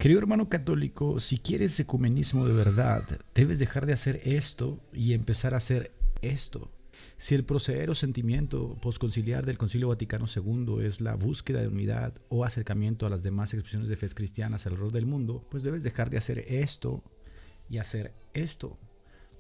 Querido hermano católico, si quieres ecumenismo de verdad, debes dejar de hacer esto y empezar a hacer esto. Si el proceder o sentimiento posconciliar del Concilio Vaticano II es la búsqueda de unidad o acercamiento a las demás expresiones de fe cristianas alrededor del mundo, pues debes dejar de hacer esto y hacer esto.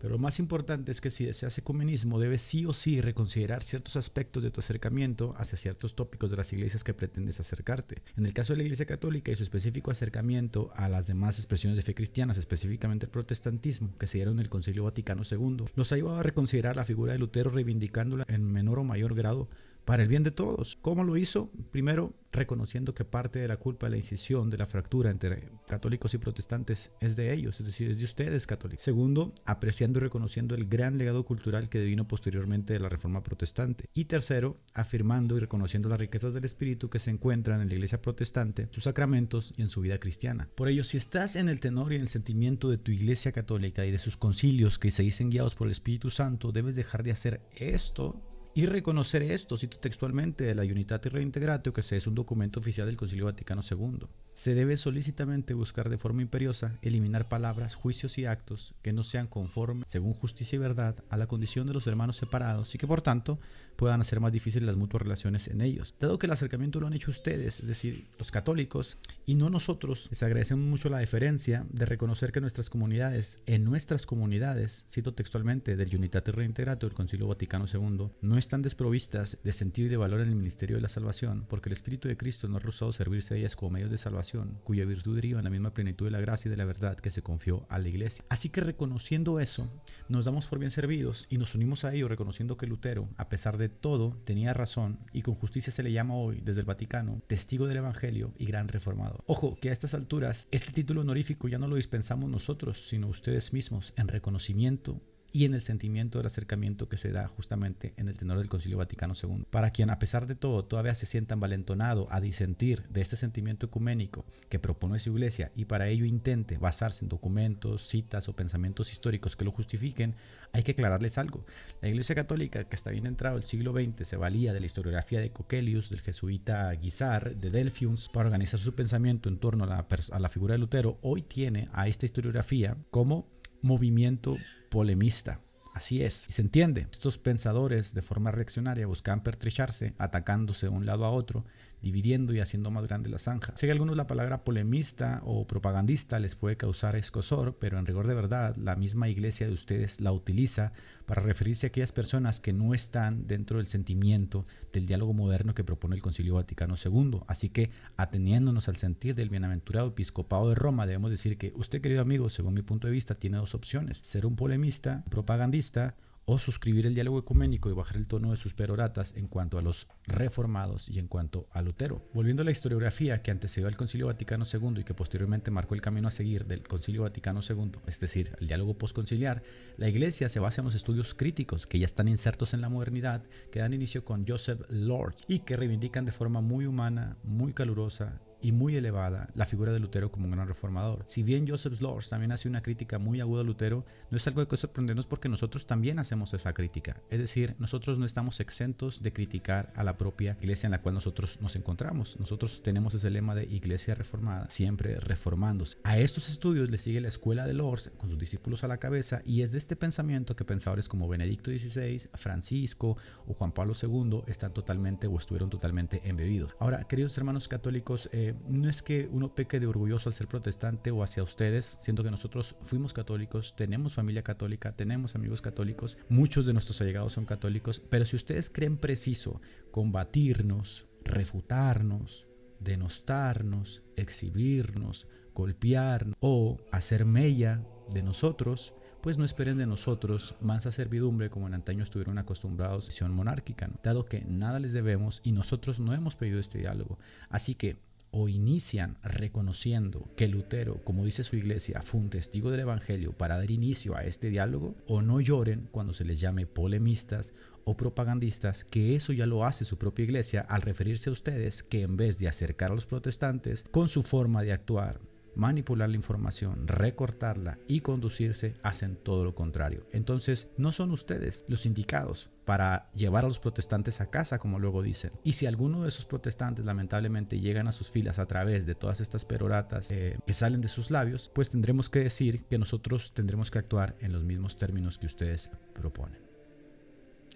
Pero lo más importante es que si deseas ecumenismo, debes sí o sí reconsiderar ciertos aspectos de tu acercamiento hacia ciertos tópicos de las iglesias que pretendes acercarte. En el caso de la Iglesia Católica y su específico acercamiento a las demás expresiones de fe cristianas, específicamente el protestantismo, que se dieron en el Concilio Vaticano II, nos ha llevado a reconsiderar la figura de Lutero, reivindicándola en menor o mayor grado para el bien de todos. ¿Cómo lo hizo? Primero, reconociendo que parte de la culpa de la incisión, de la fractura entre católicos y protestantes es de ellos, es decir, es de ustedes católicos. Segundo, apreciando y reconociendo el gran legado cultural que devino posteriormente de la Reforma Protestante. Y tercero, afirmando y reconociendo las riquezas del espíritu que se encuentran en la Iglesia Protestante, sus sacramentos y en su vida cristiana. Por ello, si estás en el tenor y en el sentimiento de tu Iglesia Católica y de sus concilios que se dicen guiados por el Espíritu Santo, debes dejar de hacer esto y reconocer esto, cito textualmente de la Unitatis Reintegratio, que es un documento oficial del Concilio Vaticano II. Se debe solícitamente buscar de forma imperiosa eliminar palabras, juicios y actos que no sean conformes, según justicia y verdad, a la condición de los hermanos separados y que por tanto puedan hacer más difíciles las mutuas relaciones en ellos. Dado que el acercamiento lo han hecho ustedes, es decir, los católicos, y no nosotros, les agradecemos mucho la deferencia de reconocer que en nuestras comunidades, cito textualmente del Unitatis Reintegratio del Concilio Vaticano II, no están desprovistas de sentido y de valor en el ministerio de la salvación, porque el Espíritu de Cristo no ha rehusado servirse de ellas como medios de salvación, cuya virtud deriva en la misma plenitud de la gracia y de la verdad que se confió a la Iglesia. Así que reconociendo eso, nos damos por bien servidos y nos unimos a ello reconociendo que Lutero, a pesar de todo, tenía razón y con justicia se le llama hoy, desde el Vaticano, testigo del Evangelio y gran reformador. Ojo, que a estas alturas, este título honorífico ya no lo dispensamos nosotros, sino ustedes mismos, en reconocimiento y en el sentimiento del acercamiento que se da justamente en el tenor del Concilio Vaticano II. Para quien a pesar de todo todavía se sienta envalentonado a disentir de este sentimiento ecuménico que propone su Iglesia y para ello intente basarse en documentos, citas o pensamientos históricos que lo justifiquen, hay que aclararles algo. La Iglesia Católica, que hasta bien entrado el siglo XX se valía de la historiografía de Coccelius, del jesuita Guisar, de Delphius, para organizar su pensamiento en torno a la figura de Lutero, hoy tiene a esta historiografía como movimiento polemista. Así es, y se entiende. Estos pensadores de forma reaccionaria buscaban pertrecharse, atacándose de un lado a otro, dividiendo y haciendo más grande la zanja. Sé que a algunos la palabra polemista o propagandista les puede causar escozor, pero en rigor de verdad, la misma Iglesia de ustedes la utiliza para referirse a aquellas personas que no están dentro del sentimiento del diálogo moderno que propone el Concilio Vaticano II. Así que, ateniéndonos al sentir del bienaventurado episcopado de Roma, debemos decir que usted, querido amigo, según mi punto de vista, tiene dos opciones: ser un polemista, propagandista, o suscribir el diálogo ecuménico y bajar el tono de sus peroratas en cuanto a los reformados y en cuanto a Lutero. Volviendo a la historiografía que antecedió al Concilio Vaticano II y que posteriormente marcó el camino a seguir del Concilio Vaticano II, es decir, el diálogo posconciliar, la Iglesia se basa en los estudios críticos que ya están insertos en la modernidad, que dan inicio con Joseph Lord y que reivindican de forma muy humana, muy calurosa y muy elevada la figura de Lutero como un gran reformador. Si bien Joseph Lors también hace una crítica muy aguda a Lutero, no es algo de que sorprendernos porque nosotros también hacemos esa crítica. Es decir, nosotros no estamos exentos de criticar a la propia iglesia en la cual nosotros nos encontramos. Nosotros tenemos ese lema de iglesia reformada, siempre reformándose. A estos estudios le sigue la escuela de Lors con sus discípulos a la cabeza, y es de este pensamiento que pensadores como Benedicto XVI, Francisco o Juan Pablo II están totalmente o estuvieron totalmente embebidos. Ahora, queridos hermanos católicos, no es que uno peque de orgulloso al ser protestante o hacia ustedes, siendo que nosotros fuimos católicos, tenemos familia católica, tenemos amigos católicos, muchos de nuestros allegados son católicos, pero si ustedes creen preciso combatirnos, refutarnos, denostarnos, exhibirnos, golpearnos o hacer mella de nosotros, pues no esperen de nosotros mansa servidumbre como en antaño estuvieron acostumbrados a la visión monárquica, ¿no? Dado que nada les debemos y nosotros no hemos pedido este diálogo. Así que o inician reconociendo que Lutero, como dice su iglesia, fue un testigo del Evangelio para dar inicio a este diálogo, o no lloren cuando se les llame polemistas o propagandistas, que eso ya lo hace su propia iglesia al referirse a ustedes, que en vez de acercar a los protestantes con su forma de actuar, manipular la información, recortarla y conducirse, hacen todo lo contrario. Entonces, no son ustedes los indicados para llevar a los protestantes a casa, como luego dicen. Y si alguno de esos protestantes lamentablemente llegan a sus filas a través de todas estas peroratas que salen de sus labios, pues tendremos que decir que nosotros tendremos que actuar en los mismos términos que ustedes proponen.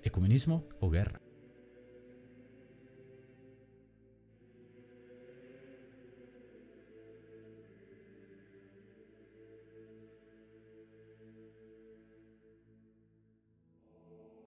¿Ecumenismo o guerra?